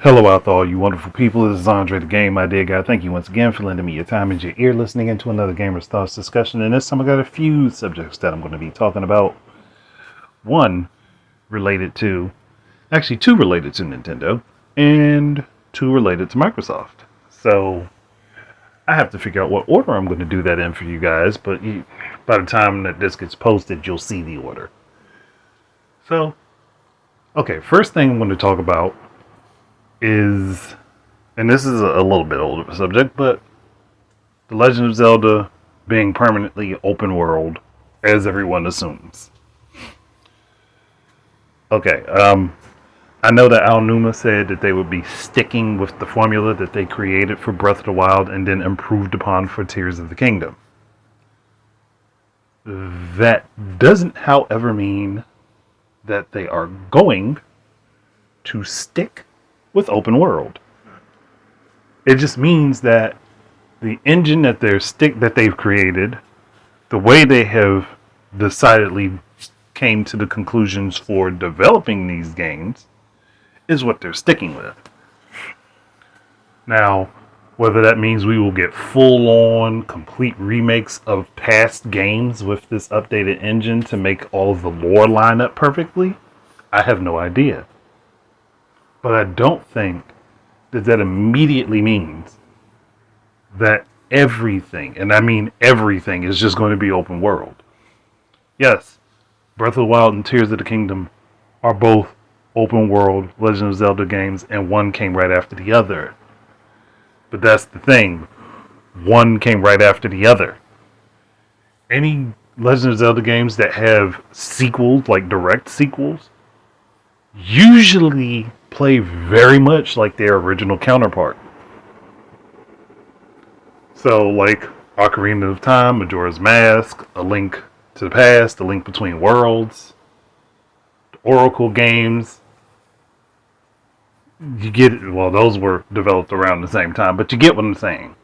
Hello out to all you wonderful people. This is Andre the Game Idea Guy. Thank you once again for lending me your time and your ear listening into another Gamer's Thoughts discussion. And this time I got a few subjects that I'm going to be talking about. One related to, actually two related to Nintendo, and two related to Microsoft. So I have to figure out what order I'm going to do that in for you guys, but by the time that this gets posted, you'll see the order. So, okay, first thing I'm going to talk about is, and this is a little bit older of a subject, but The Legend of Zelda being permanently open world, as everyone assumes. Okay, I know that Al Numa said that they would be sticking with the formula that they created for Breath of the Wild and then improved upon for Tears of the Kingdom. That doesn't, however, mean that they are going to stick with open world. It just means that the engine that they've created, the way they have decidedly came to the conclusions for developing these games, is what they're sticking with. Now, whether that means we will get full-on, complete remakes of past games with this updated engine to make all of the lore line up perfectly, I have no idea. But I don't think that immediately means that everything, and I mean everything, is just going to be open world. Yes, Breath of the Wild and Tears of the Kingdom are both open world Legend of Zelda games, and one came right after the other. But that's the thing. One came right after the other. Any Legend of Zelda games that have sequels, like direct sequels, usually play very much like their original counterpart. So, like Ocarina of Time, Majora's Mask, A Link to the Past, A Link Between Worlds, the Oracle games. You get it. Well, those were developed around the same time, but you get what I'm saying.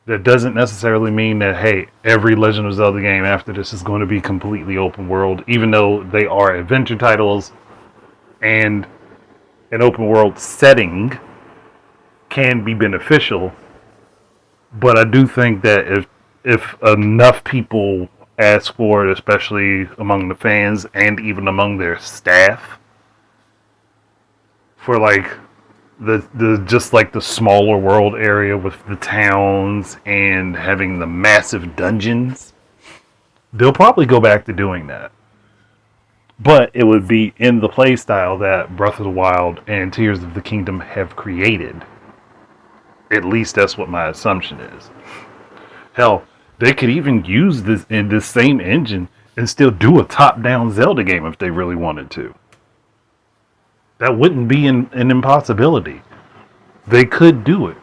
That doesn't necessarily mean that, hey, every Legend of Zelda game after this is going to be completely open world, even though they are adventure titles and an open world setting can be beneficial. But I do think that if enough people ask for it, especially among the fans and even among their staff, for like the just like the smaller world area with the towns and having the massive dungeons, they'll probably go back to doing that. But it would be in the playstyle that Breath of the Wild and Tears of the Kingdom have created. At least that's what my assumption is. Hell, they could even use this in this same engine and still do a top-down Zelda game if they really wanted to. That wouldn't be an impossibility. They could do it.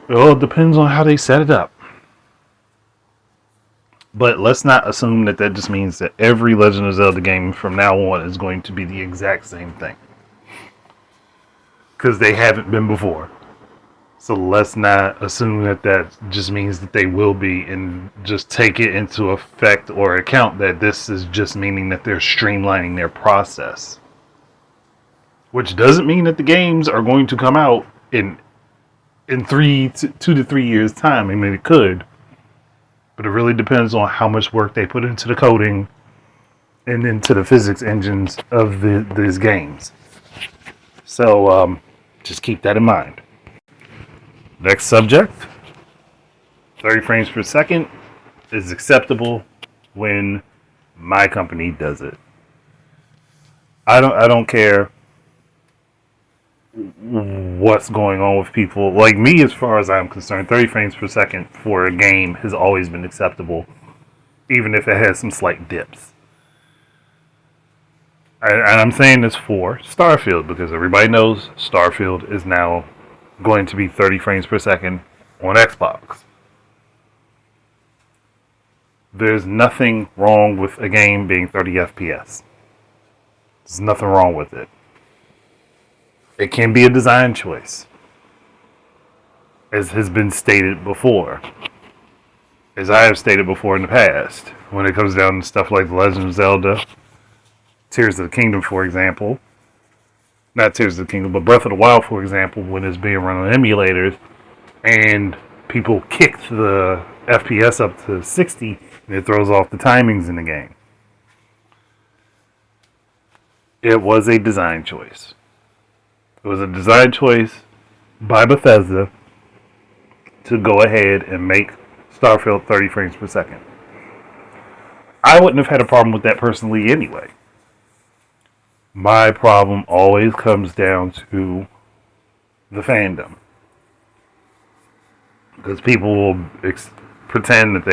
Well, it depends on how they set it up. But let's not assume that just means that every Legend of Zelda game from now on is going to be the exact same thing. Because they haven't been before. So let's not assume that just means that they will be, and just take it into effect or account that this is just meaning that they're streamlining their process. Which doesn't mean that the games are going to come out in 2 to 3 years' time. I mean, it could. But it really depends on how much work they put into the coding and into the physics engines of these games. So just keep that in mind. Next subject, 30 frames per second is acceptable when my company does it. I don't care what's going on with people. Like me, as far as I'm concerned, 30 frames per second for a game has always been acceptable, even if it has some slight dips. And I'm saying this for Starfield because everybody knows Starfield is now going to be 30 frames per second on Xbox. There's nothing wrong with a game being 30 FPS. There's nothing wrong with it. It can be a design choice, as has been stated before. As I have stated before in the past, when it comes down to stuff like The Legend of Zelda, Tears of the Kingdom, for example. Not Tears of the Kingdom, but Breath of the Wild, for example, when it's being run on emulators and people kicked the FPS up to 60, and it throws off the timings in the game. It was a design choice. It was a design choice by Bethesda to go ahead and make Starfield 30 frames per second. I wouldn't have had a problem with that personally anyway. My problem always comes down to the fandom. Because people will pretend that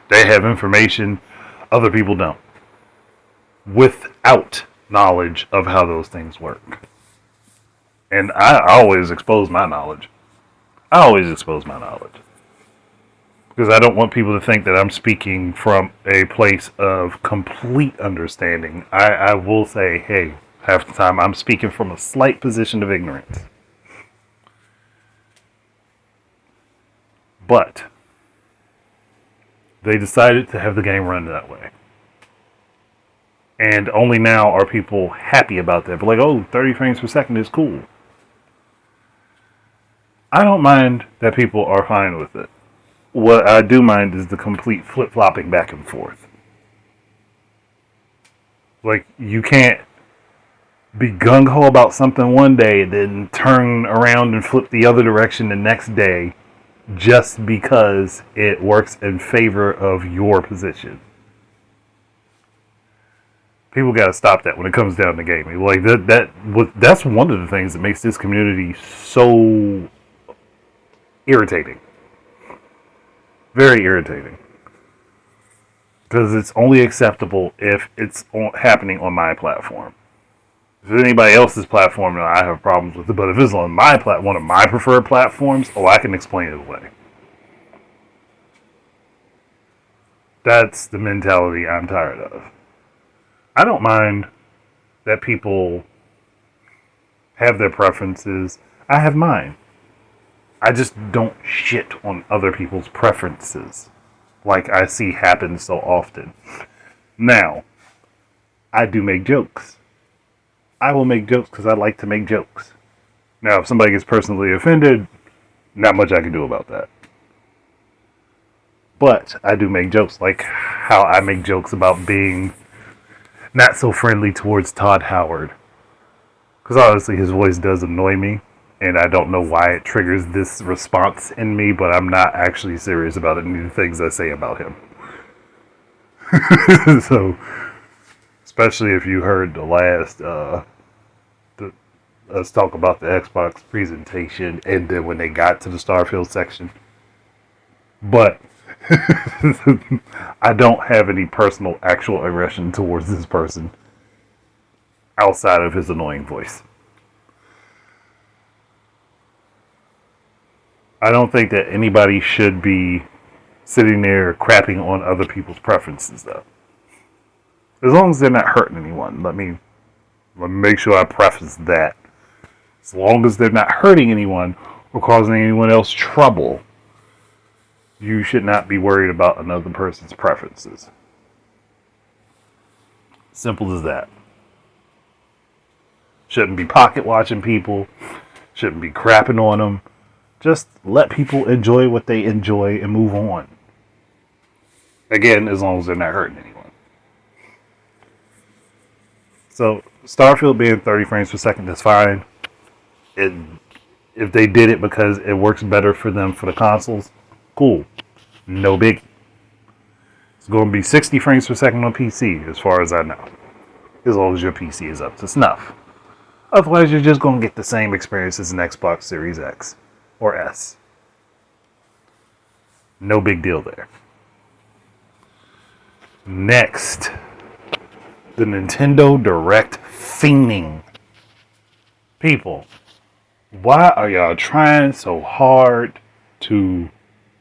they have information other people don't. Without knowledge of how those things work. And I always expose my knowledge. Because I don't want people to think that I'm speaking from a place of complete understanding. I will say, hey, half the time I'm speaking from a slight position of ignorance. But they decided to have the game run that way. And only now are people happy about that. But like, oh, 30 frames per second is cool. I don't mind that people are fine with it. What I do mind is the complete flip-flopping back and forth. Like, you can't be gung-ho about something one day and then turn around and flip the other direction the next day just because it works in favor of your position. People gotta stop that when it comes down to gaming. Like that's one of the things that makes this community so irritating. Very irritating. Because it's only acceptable if it's happening on my platform. If it's anybody else's platform, then I have problems with it. But if it's on my one of my preferred platforms, I can explain it away. That's the mentality I'm tired of. I don't mind that people have their preferences. I have mine. I just don't shit on other people's preferences like I see happen so often. Now, I do make jokes. I will make jokes because I like to make jokes. Now, if somebody gets personally offended, not much I can do about that. But I do make jokes, like how I make jokes about being not so friendly towards Todd Howard. Because honestly, his voice does annoy me. And I don't know why it triggers this response in me, but I'm not actually serious about any of the things I say about him. So, especially if you heard the last, us talk about the Xbox presentation, and then when they got to the Starfield section. But, I don't have any personal actual aggression towards this person outside of his annoying voice. I don't think that anybody should be sitting there crapping on other people's preferences, though. As long as they're not hurting anyone. Let me make sure I preface that. As long as they're not hurting anyone or causing anyone else trouble, you should not be worried about another person's preferences. Simple as that. Shouldn't be pocket watching people. Shouldn't be crapping on them. Just let people enjoy what they enjoy and move on. Again, as long as they're not hurting anyone. So, Starfield being 30 frames per second is fine. If they did it because it works better for them for the consoles, cool. No biggie. It's going to be 60 frames per second on PC, as far as I know. As long as your PC is up to snuff. Otherwise, you're just going to get the same experience as an Xbox Series X. Or S. No big deal there. Next, the Nintendo Direct fiending. People, why are y'all trying so hard to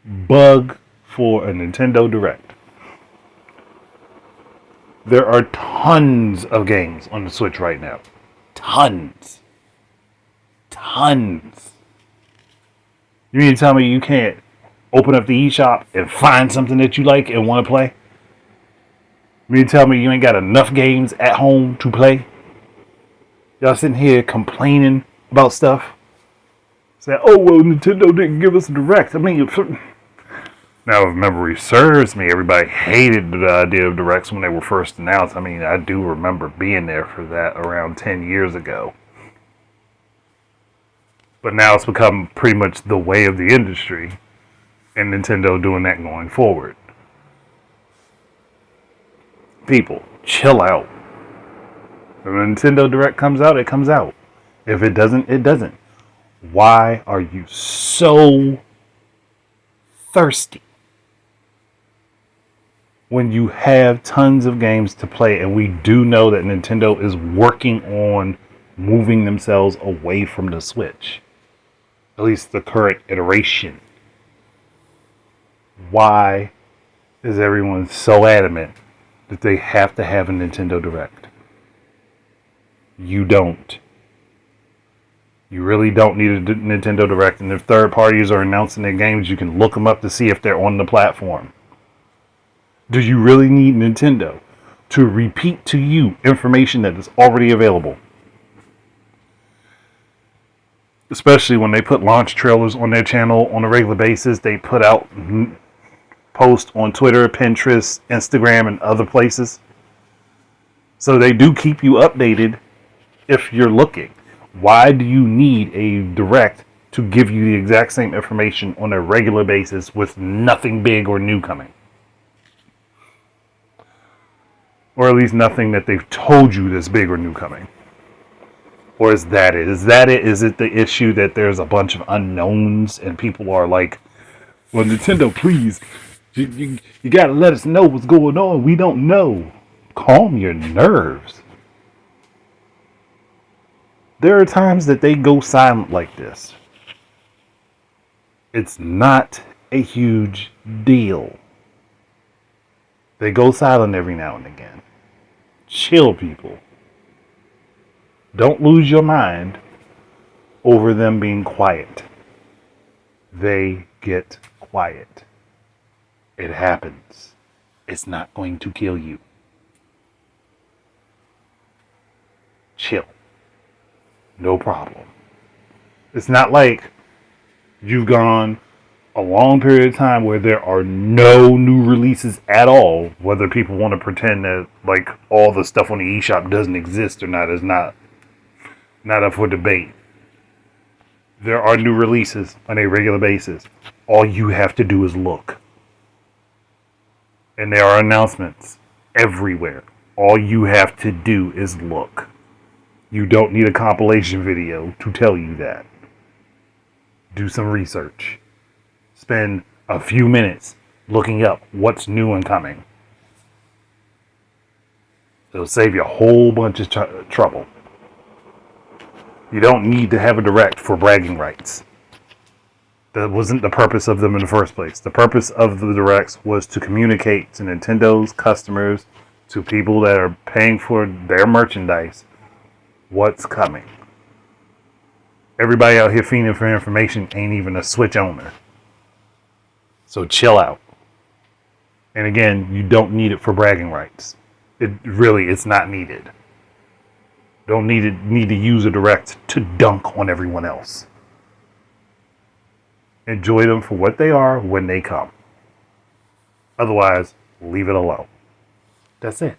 bug for a Nintendo Direct? There are tons of games on the Switch right now. Tons. You mean to tell me you can't open up the eShop and find something that you like and want to play? You tell me you ain't got enough games at home to play? Y'all sitting here complaining about stuff? Say, oh, well, Nintendo didn't give us a direct. I mean, now if memory serves me, everybody hated the idea of directs when they were first announced. I mean, I do remember being there for that around 10 years ago. But now it's become pretty much the way of the industry, and Nintendo doing that going forward. People, chill out. If a Nintendo Direct comes out, it comes out. If it doesn't, it doesn't. Why are you so thirsty when you have tons of games to play? And we do know that Nintendo is working on moving themselves away from the Switch. At least the current iteration. Why is everyone so adamant that they have to have a Nintendo Direct? You don't. You really don't need a Nintendo Direct. And if third parties are announcing their games, you can look them up to see if they're on the platform. Do you really need Nintendo to repeat to you information that is already available? Especially when they put launch trailers on their channel on a regular basis. They put out posts on Twitter, Pinterest, Instagram, and other places. So they do keep you updated if you're looking. Why do you need a direct to give you the exact same information on a regular basis with nothing big or new coming? Or at least nothing that they've told you that's big or new coming. Or is that it? Is that it? Is it the issue that there's a bunch of unknowns and people are like, well, Nintendo, please, you got to let us know what's going on. We don't know. Calm your nerves. There are times that they go silent like this. It's not a huge deal. They go silent every now and again. Chill, people. Don't lose your mind over them being quiet. They get quiet. It happens. It's not going to kill you. Chill. No problem. It's not like you've gone a long period of time where there are no new releases at all. Whether people want to pretend that like all the stuff on the eShop doesn't exist or not is not up for debate. There are new releases on a regular basis. All you have to do is look. And there are announcements everywhere. All you have to do is look. You don't need a compilation video to tell you that. Do some research. Spend a few minutes looking up what's new and coming. It'll save you a whole bunch of trouble. You don't need to have a direct for bragging rights. That wasn't the purpose of them in the first place. The purpose of the directs was to communicate to Nintendo's customers, to people that are paying for their merchandise, what's coming. Everybody out here fiending for information ain't even a Switch owner. So chill out. And again, you don't need it for bragging rights. It's not needed. Don't need to use a direct to dunk on everyone else. Enjoy them for what they are when they come. Otherwise, leave it alone. That's it.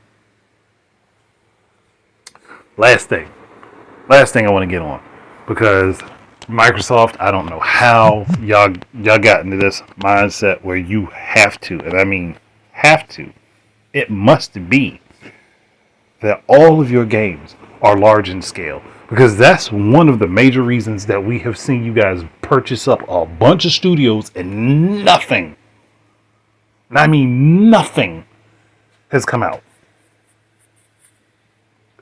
Last thing I want to get on, because Microsoft, I don't know how y'all got into this mindset where you have to, and I mean have to, it must be that all of your games are large in scale, because that's one of the major reasons that we have seen you guys purchase up a bunch of studios and nothing, and I mean nothing, has come out.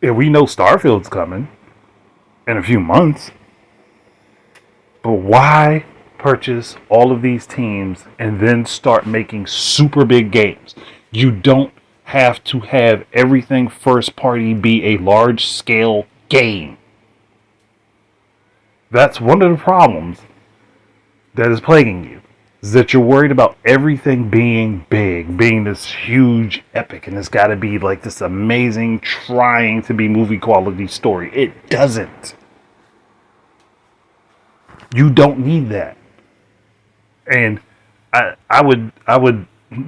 And we know Starfield's coming in a few months. But why purchase all of these teams and then start making super big games? You don't have to have everything first party be a large scale game. That's one of the problems that is plaguing you. is that you're worried about everything being big, being this huge epic, and it's got to be like this amazing, trying to be movie quality story. It doesn't. You don't need that. And I would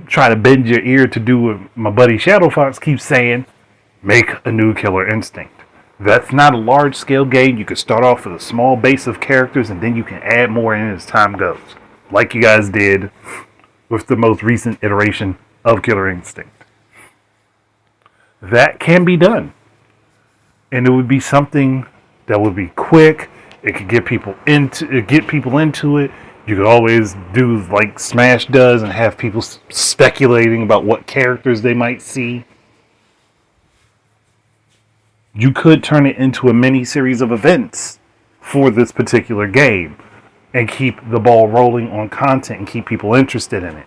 try to bend your ear to do what my buddy Shadow Fox keeps saying: make a new Killer Instinct. That's not a large scale game. You could start off with a small base of characters, and then you can add more in as time goes, like you guys did with the most recent iteration of Killer Instinct. That can be done, and it would be something that would be quick. It could get people into it. You could always do like Smash does and have people speculating about what characters they might see. You could turn it into a mini series of events for this particular game and keep the ball rolling on content and keep people interested in it.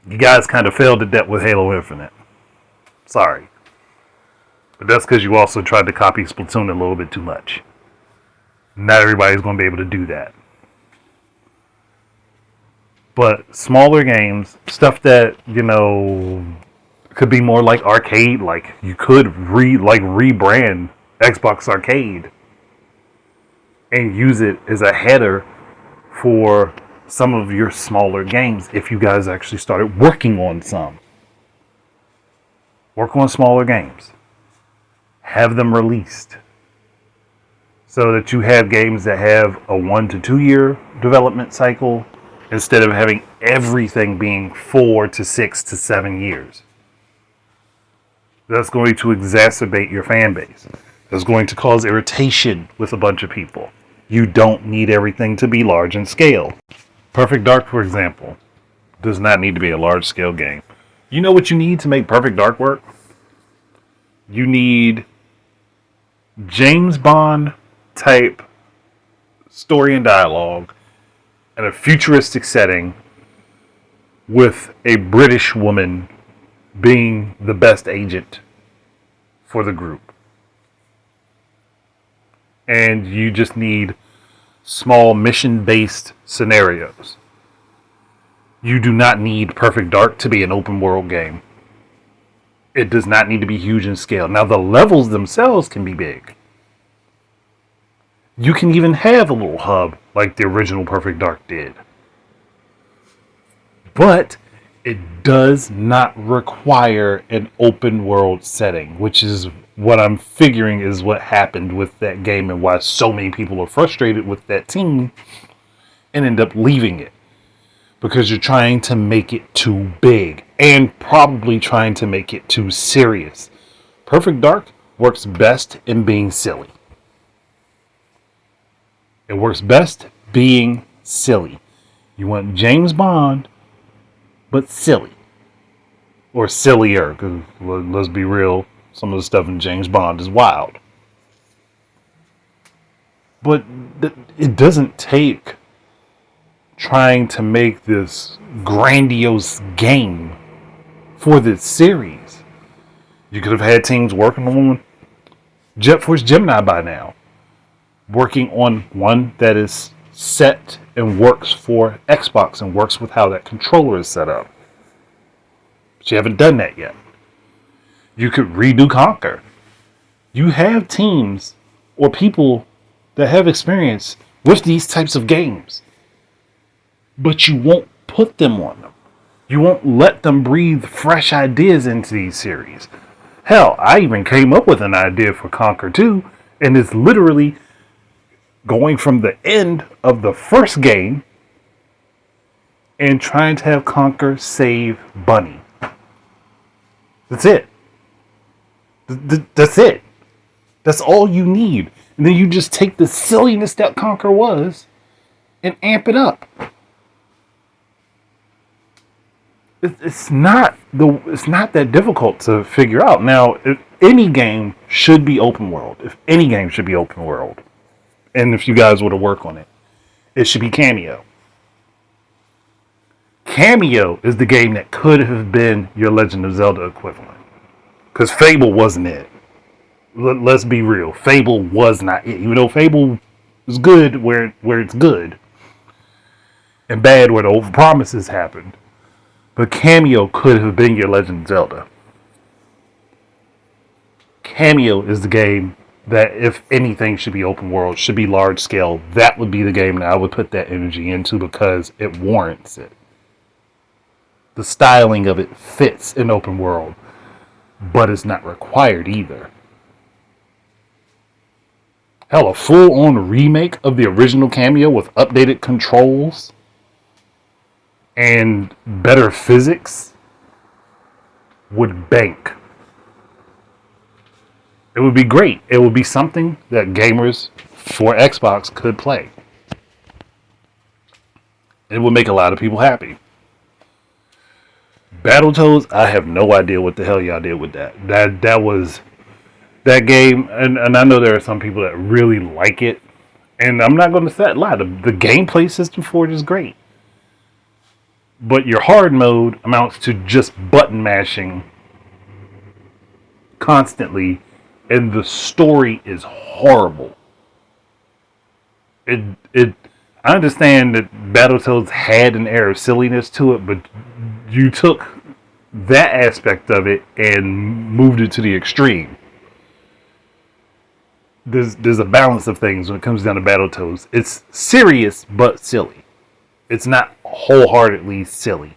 You guys kind of failed at that with Halo Infinite. Sorry. But that's because you also tried to copy Splatoon a little bit too much. Not everybody's going to be able to do that. But smaller games, stuff that, could be more like arcade, like you could rebrand Xbox Arcade and use it as a header for some of your smaller games if you guys actually started working on some. Work on smaller games. Have them released so that you have games that have a 1 to 2 year development cycle instead of having everything being 4 to 6 to 7 years. That's going to exacerbate your fan base. That's going to cause irritation with a bunch of people. You don't need everything to be large in scale. Perfect Dark, for example, does not need to be a large scale game. You know what you need to make Perfect Dark work? You need James Bond type story and dialogue in a futuristic setting with a British woman being the best agent for the group. And you just need small mission-based scenarios. You do not need Perfect Dark to be an open world game. It does not need to be huge in scale. Now, the levels themselves can be big. You can even have a little hub like the original Perfect Dark did. But it does not require an open world setting, which is what I'm figuring is what happened with that game and why so many people are frustrated with that team and end up leaving it. Because you're trying to make it too big and probably trying to make it too serious. Perfect Dark works best in being silly. It works best being silly. You want James Bond, but silly. Or sillier, because let's be real, some of the stuff in James Bond is wild. But it doesn't take trying to make this grandiose game for this series. You could have had teams working on Jet Force Gemini by now. Working on one that is set and works for Xbox and works with how that controller is set up. But you haven't done that yet. You could redo Conquer. You have teams or people that have experience with these types of games. But you won't put them on them. You won't let them breathe fresh ideas into these series. Hell, I even came up with an idea for Conquer 2, and it's literally going from the end of the first game and trying to have Conquer save Bunny. That's it. That's it. That's all you need. And then you just take the silliness that Conquer was and amp it up. It's not that difficult to figure out. Now, if any game should be open world. If any game should be open world. And if you guys were to work on it, it should be Cameo. Cameo is the game that could have been your Legend of Zelda equivalent. Because Fable wasn't it. Let's be real. Fable was not it. Even though Fable is good where it's good, and bad where the overpromises happened. But Cameo could have been your Legend of Zelda. Cameo is the game that, if anything should be open world, should be large scale, that would be the game that I would put that energy into because it warrants it. The styling of it fits in open world, but it's not required either. Hell, a full-on remake of the original Cameo with updated controls and better physics would bank. It would be great. It would be something that gamers for Xbox could play. It would make a lot of people happy. Battletoads, I have no idea what the hell y'all did with that. That was that game, and I know there are some people that really like it. And I'm not going to lie, the gameplay system for it is great. But your hard mode amounts to just button mashing constantly, and the story is horrible. I understand that Battletoads had an air of silliness to it, but you took that aspect of it and moved it to the extreme. There's a balance of things when it comes down to Battletoads. It's serious but silly. It's not wholeheartedly silly.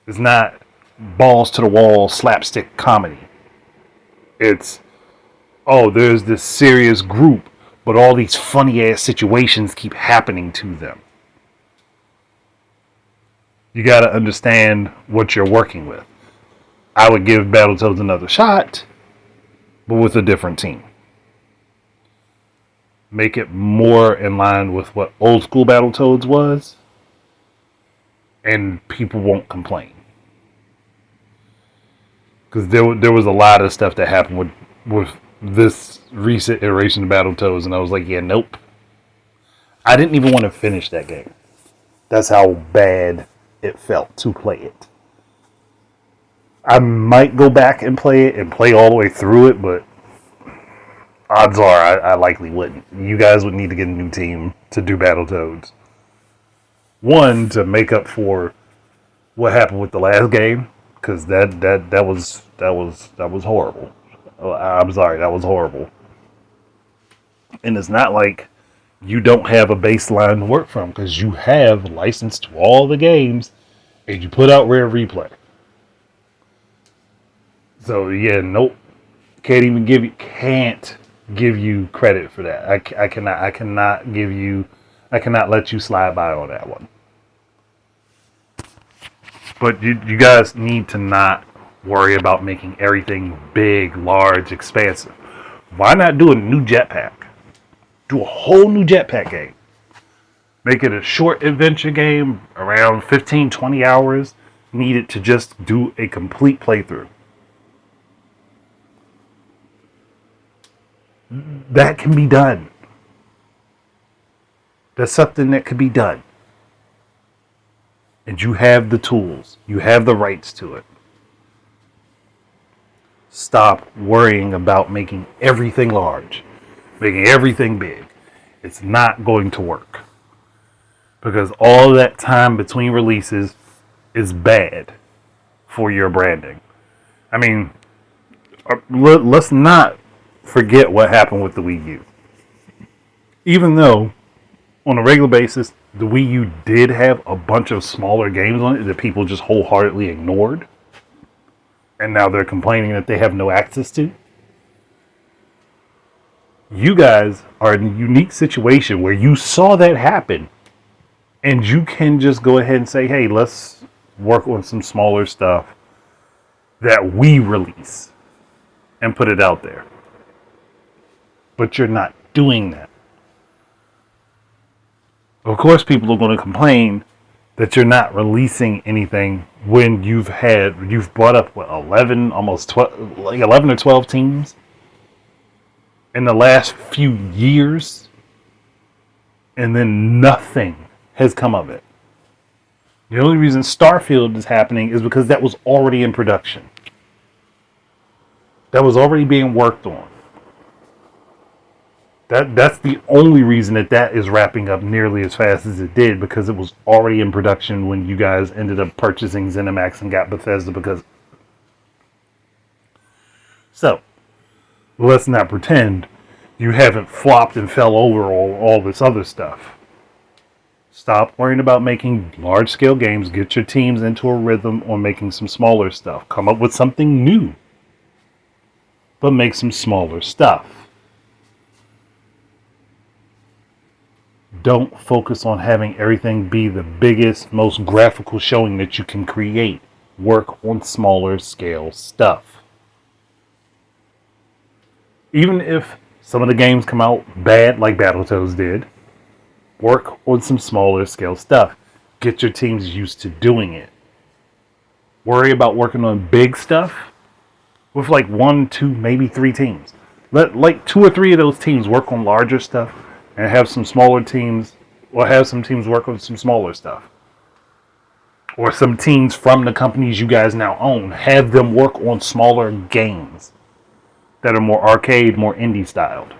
It's not balls to the wall slapstick comedy. It's, oh, there's this serious group, but all these funny ass situations keep happening to them. You got to understand what you're working with. I would give Battletoads another shot, but with a different team. Make it more in line with what old school Battletoads was, and people won't complain. Because there was a lot of stuff that happened with this recent iteration of Battletoads, and I was like, yeah, nope. I didn't even want to finish that game. That's how bad it felt to play it. I might go back and play it and play all the way through it, but odds are I likely wouldn't. You guys would need to get a new team to do Battletoads. One, to make up for what happened with the last game, because that was horrible. I'm sorry, that was horrible. And it's not like you don't have a baseline to work from, because you have license to all the games, and you put out Rare Replay. So yeah, nope, can't give you credit for that. I cannot let you slide by on that one. But you guys need to not worry about making everything big, large, expansive. Why not do a new jetpack? Do a whole new jetpack game. Make it a short adventure game, around 15, 20 hours, needed to just do a complete playthrough. That can be done. That's something that could be done. And you have the tools. You have the rights to it. Stop worrying about making everything large, making everything big. It's not going to work. Because all that time between releases is bad for your branding. I mean, let's not forget what happened with the Wii U. Even though, on a regular basis, the Wii U did have a bunch of smaller games on it that people just wholeheartedly ignored. And now they're complaining that they have no access to. You guys are in a unique situation where you saw that happen. And you can just go ahead and say, hey, let's work on some smaller stuff that we release and put it out there. But you're not doing that. Of course, people are going to complain that you're not releasing anything when you've brought up 11, almost 12, like 11 or 12 teams in the last few years, and then nothing has come of it. The only reason Starfield is happening is because that was already in production. That was already being worked on. That's the only reason that is wrapping up nearly as fast as it did, because it was already in production when you guys ended up purchasing ZeniMax and got Bethesda. Because so let's not pretend you haven't flopped and fell over all this other stuff. Stop worrying about making large scale games. Get your teams into a rhythm on making some smaller stuff. Come up with something new, but make some smaller stuff. Don't focus on having everything be the biggest, most graphical showing that you can create. Work on smaller scale stuff. Even if some of the games come out bad, like Battletoads did, work on some smaller scale stuff. Get your teams used to doing it. Worry about working on big stuff with like 1, 2, maybe 3 teams. Let like 2 or 3 of those teams work on larger stuff, and have some smaller teams, or have some teams work on some smaller stuff. Or some teams from the companies you guys now own, have them work on smaller games that are more arcade, more indie styled.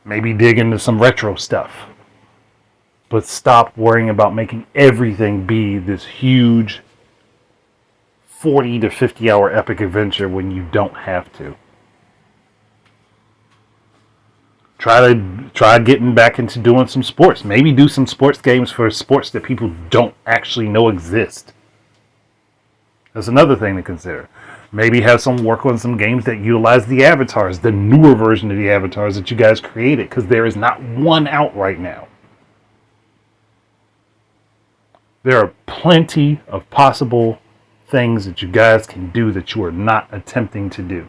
Maybe dig into some retro stuff. But stop worrying about making everything be this huge 40 to 50 hour epic adventure when you don't have to. Try getting back into doing some sports. Maybe do some sports games for sports that people don't actually know exist. That's another thing to consider. Maybe have some work on some games that utilize the avatars, the newer version of the avatars that you guys created, because there is not one out right now. There are plenty of possible things that you guys can do that you are not attempting to do.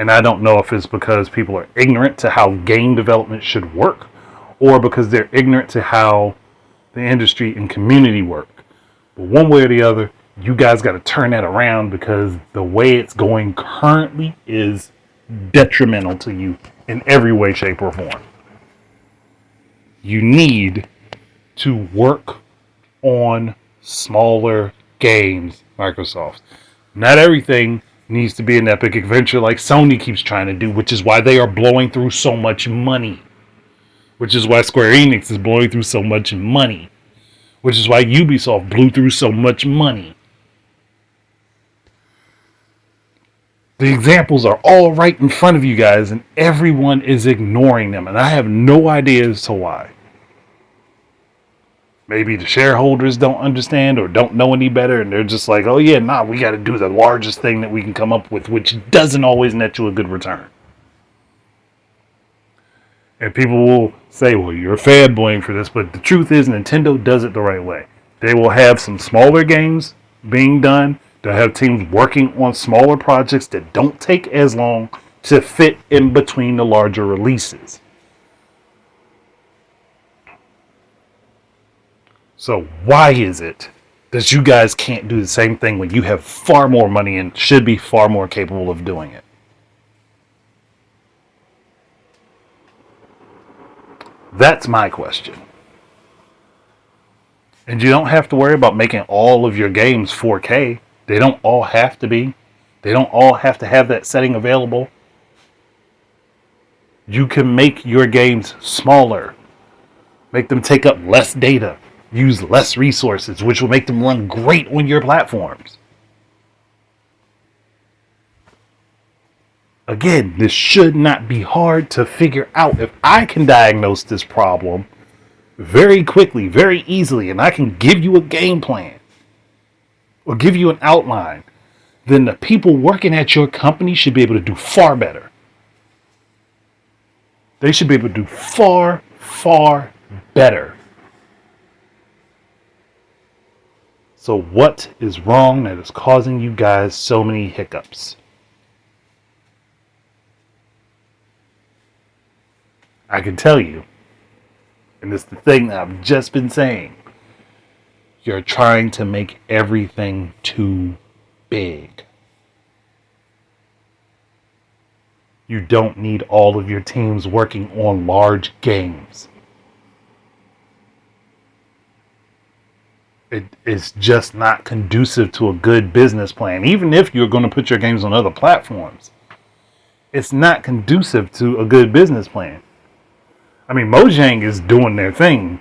And I don't know if it's because people are ignorant to how game development should work, or because they're ignorant to how the industry and community work. But one way or the other, you guys got to turn that around, because the way it's going currently is detrimental to you in every way, shape, or form. You need to work on smaller games, Microsoft. Not everything needs to be an epic adventure like Sony keeps trying to do, which is why they are blowing through so much money. Which is why Square Enix is blowing through so much money. Which is why Ubisoft blew through so much money. The examples are all right in front of you guys, and everyone is ignoring them, and I have no idea as to why. Maybe the shareholders don't understand or don't know any better, and they're just like, oh yeah, nah, we got to do the largest thing that we can come up with, which doesn't always net you a good return. And people will say, well, you're fanboying for this, but the truth is Nintendo does it the right way. They will have some smaller games being done. They'll have teams working on smaller projects that don't take as long to fit in between the larger releases. So why is it that you guys can't do the same thing when you have far more money and should be far more capable of doing it? That's my question. And you don't have to worry about making all of your games 4K. They don't all have to be. They don't all have to have that setting available. You can make your games smaller. Make them take up less data. Use less resources, which will make them run great on your platforms. Again, this should not be hard to figure out. If I can diagnose this problem very quickly, very easily, and I can give you a game plan or give you an outline, then the people working at your company should be able to do far better. They should be able to do far, far better. So what is wrong that is causing you guys so many hiccups? I can tell you, and it's the thing that I've just been saying, you're trying to make everything too big. You don't need all of your teams working on large games. It is just not conducive to a good business plan. Even if you're going to put your games on other platforms, It's not conducive to a good business plan. I mean, Mojang is doing their thing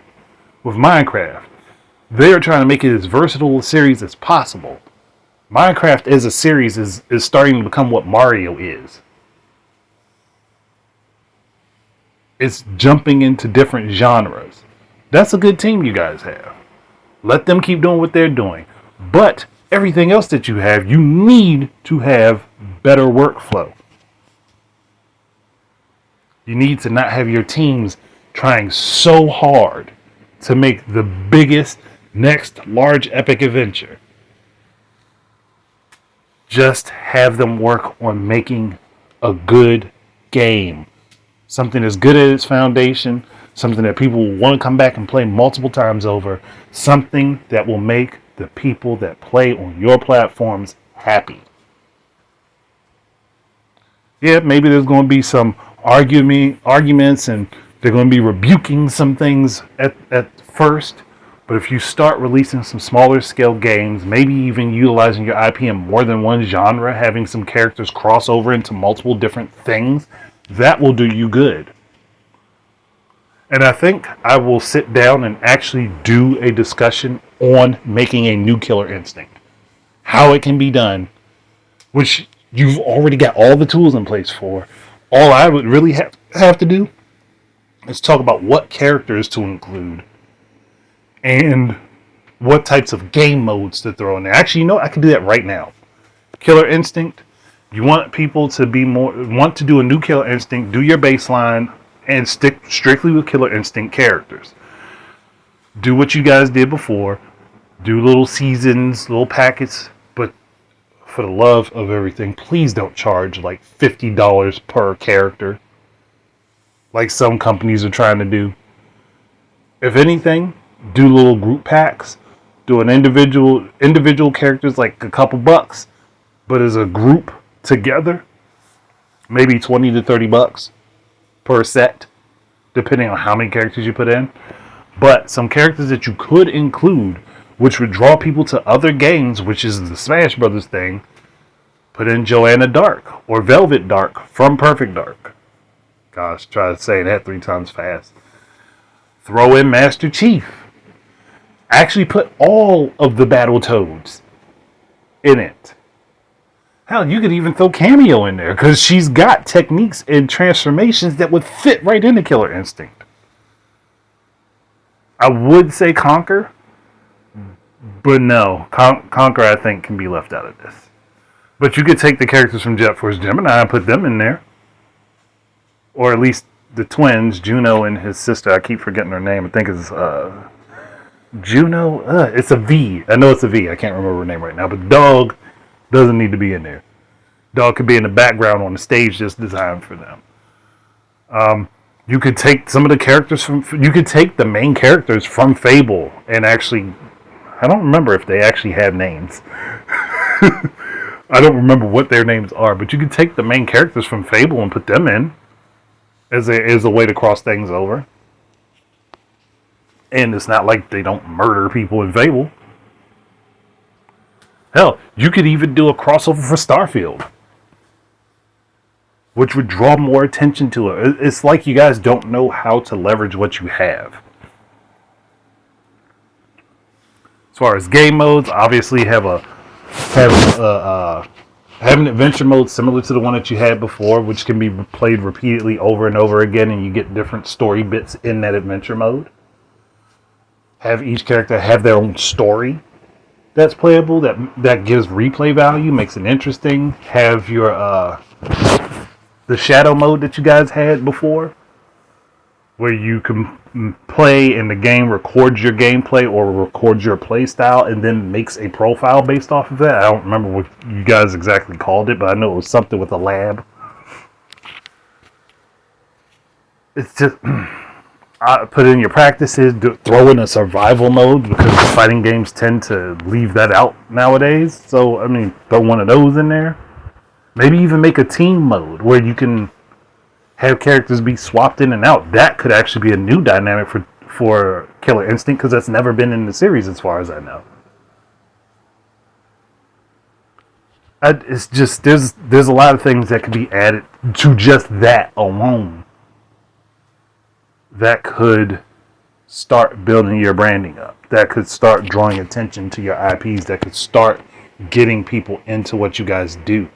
with Minecraft. They're trying to make it as versatile a series as possible. Minecraft as a series is starting to become what Mario is. It's jumping into different genres. That's a good team you guys have. Let them keep doing what they're doing. But everything else that you have, you need to have better workflow. You need to not have your teams trying so hard to make the biggest, next large epic adventure. Just have them work on making a good game. Something that's good at its foundation. Something that people will want to come back and play multiple times over. Something that will make the people that play on your platforms happy. Yeah, maybe there's going to be some arguments and they're going to be rebuking some things at first. But if you start releasing some smaller scale games, maybe even utilizing your IP in more than one genre, having some characters cross over into multiple different things, that will do you good. And I think I will sit down and actually do a discussion on making a new Killer Instinct. How it can be done, which you've already got all the tools in place for. All I would really have to do is talk about what characters to include and what types of game modes to throw in there. Actually, you know, I can do that right now. Killer Instinct. You want people to want to do a new Killer Instinct, do your baseline, and stick strictly with Killer Instinct characters. Do what you guys did before. Do little seasons, little packets, but for the love of everything, please don't charge like $50 per character, like some companies are trying to do. If anything, do little group packs. Do an individual characters like a couple bucks, but as a group together, maybe 20 to 30 bucks per set, depending on how many characters you put in. But some characters that you could include, which would draw people to other games, which is the Smash Brothers thing, put in Joanna Dark or Velvet Dark from Perfect Dark. Gosh, try to say that 3 times fast. Throw in Master Chief. Actually put all of the Battletoads in it. Hell, you could even throw Cameo in there because she's got techniques and transformations that would fit right into Killer Instinct. I would say Conquer, but no. Conquer, I think, can be left out of this. But you could take the characters from Jet Force Gemini and put them in there. Or at least the twins, Juno and his sister. I keep forgetting her name. I think it's Juno. It's a V. I know it's a V. I can't remember her name right now. But Dog doesn't need to be in there. Dog could be in the background on the stage just designed for them. You could take some of the characters from... You could take the main characters from Fable and actually... I don't remember if they actually have names. I don't remember what their names are, but you could take the main characters from Fable and put them in as a way to cross things over. And it's not like they don't murder people in Fable. Hell, you could even do a crossover for Starfield, which would draw more attention to it. It's like you guys don't know how to leverage what you have. As far as game modes, obviously have an adventure mode similar to the one that you had before, which can be played repeatedly over and over again, and you get different story bits in that adventure mode. Have each character have their own story that's playable, that gives replay value, makes it interesting. Have your the shadow mode that you guys had before, where you can play and the game records your gameplay or records your play style and then makes a profile based off of that. I don't remember what you guys exactly called it, but I know it was something with a lab. It's just... put in your practices, throw in a survival mode because fighting games tend to leave that out nowadays. So, I mean, throw one of those in there. Maybe even make a team mode where you can have characters be swapped in and out. That could actually be a new dynamic for Killer Instinct because that's never been in the series as far as I know. It's just there's a lot of things that could be added to just that alone that could start building your branding up. That could start drawing attention to your IPs. That could start getting people into what you guys do.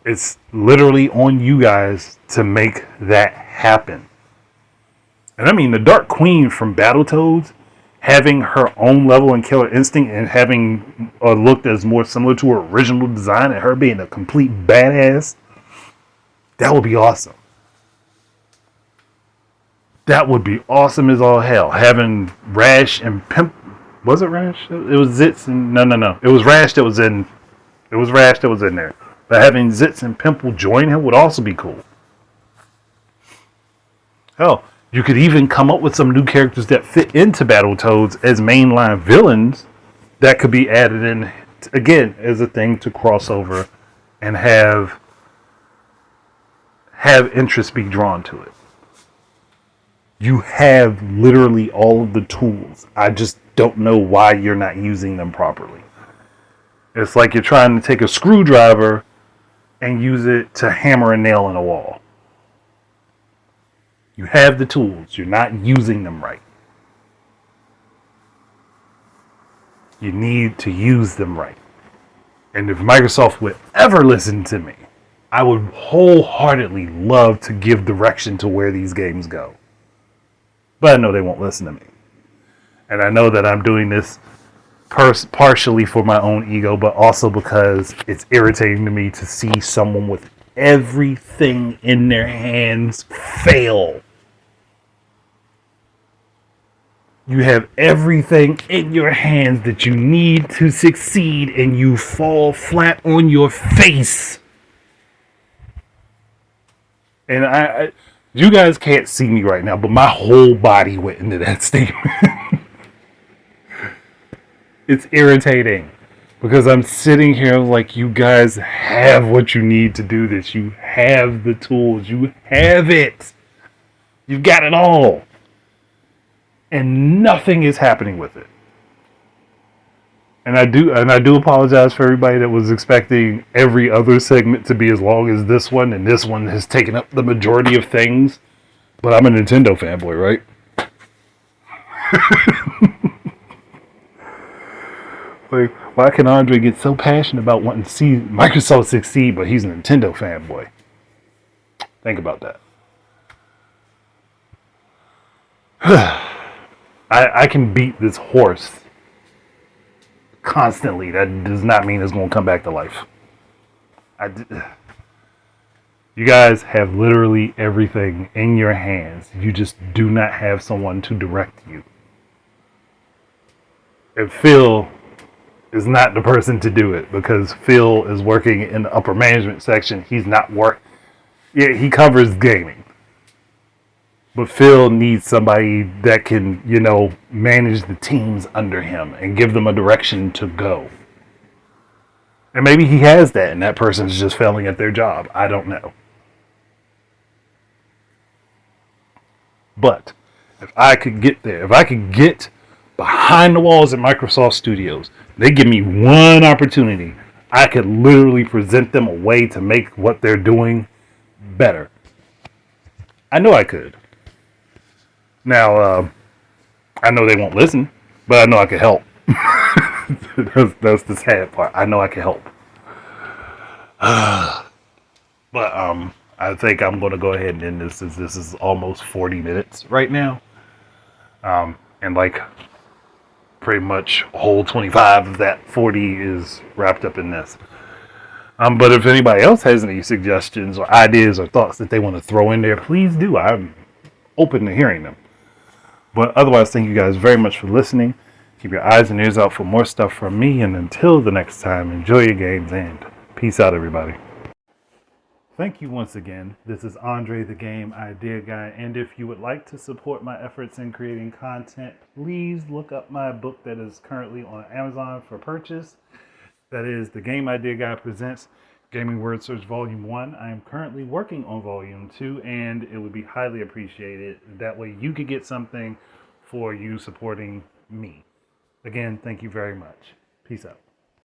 It's literally on you guys to make that happen. And I mean, the Dark Queen from Battletoads having her own level in Killer Instinct and having a look that's more similar to her original design and her being a complete badass, that would be awesome. That would be awesome as all hell. Having Rash and Pimp, was it Rash? It was Zitz and no. It was Rash that was in. It was Rash that was in there. But having Zitz and Pimple join him would also be cool. Hell, you could even come up with some new characters that fit into Battletoads as mainline villains that could be added in again as a thing to cross over and have interest be drawn to it. You have literally all of the tools. I just don't know why you're not using them properly. It's like you're trying to take a screwdriver and use it to hammer a nail in a wall. You have the tools. You're not using them right. You need to use them right. And if Microsoft would ever listen to me, I would wholeheartedly love to give direction to where these games go. But I know they won't listen to me. And I know that I'm doing this partially for my own ego, but also because it's irritating to me to see someone with everything in their hands fail. You have everything in your hands that you need to succeed, and you fall flat on your face. And you guys can't see me right now, but my whole body went into that statement. It's irritating because I'm sitting here like, you guys have what you need to do this. You have the tools. You have it. You've got it all. And nothing is happening with it. And I do apologize for everybody that was expecting every other segment to be as long as this one, and this one has taken up the majority of things. But I'm a Nintendo fanboy, right? Like, why can Andre get so passionate about wanting to see Microsoft succeed, but he's a Nintendo fanboy? Think about that. I can beat this horse constantly. That does not mean it's going to come back to life. You guys have literally everything in your hands. You just do not have someone to direct you. And Phil is not the person to do it because Phil is working in the upper management section. He's not Yeah, he covers gaming. But Phil needs somebody that can, manage the teams under him and give them a direction to go. And maybe he has that and that person's just failing at their job. I don't know. But if I could get there, if I could get behind the walls at Microsoft Studios, they give me one opportunity, I could literally present them a way to make what they're doing better. I know I could. Now, I know they won't listen, but I know I can help. That's the sad part. I know I can help. But I think I'm going to go ahead and end this, since this is almost 40 minutes right now. And like pretty much a whole 25 of that 40 is wrapped up in this. But if anybody else has any suggestions or ideas or thoughts that they want to throw in there, please do. I'm open to hearing them. But otherwise, thank you guys very much for listening. Keep your eyes and ears out for more stuff from me. And until the next time, enjoy your games and peace out, everybody. Thank you once again. This is Andre, the Game Idea Guy. And if you would like to support my efforts in creating content, please look up my book that is currently on Amazon for purchase. That is The Game Idea Guy Presents Gaming Word Search Volume 1. I am currently working on Volume 2, and it would be highly appreciated. That way you could get something for you supporting me. Again, thank you very much. Peace out.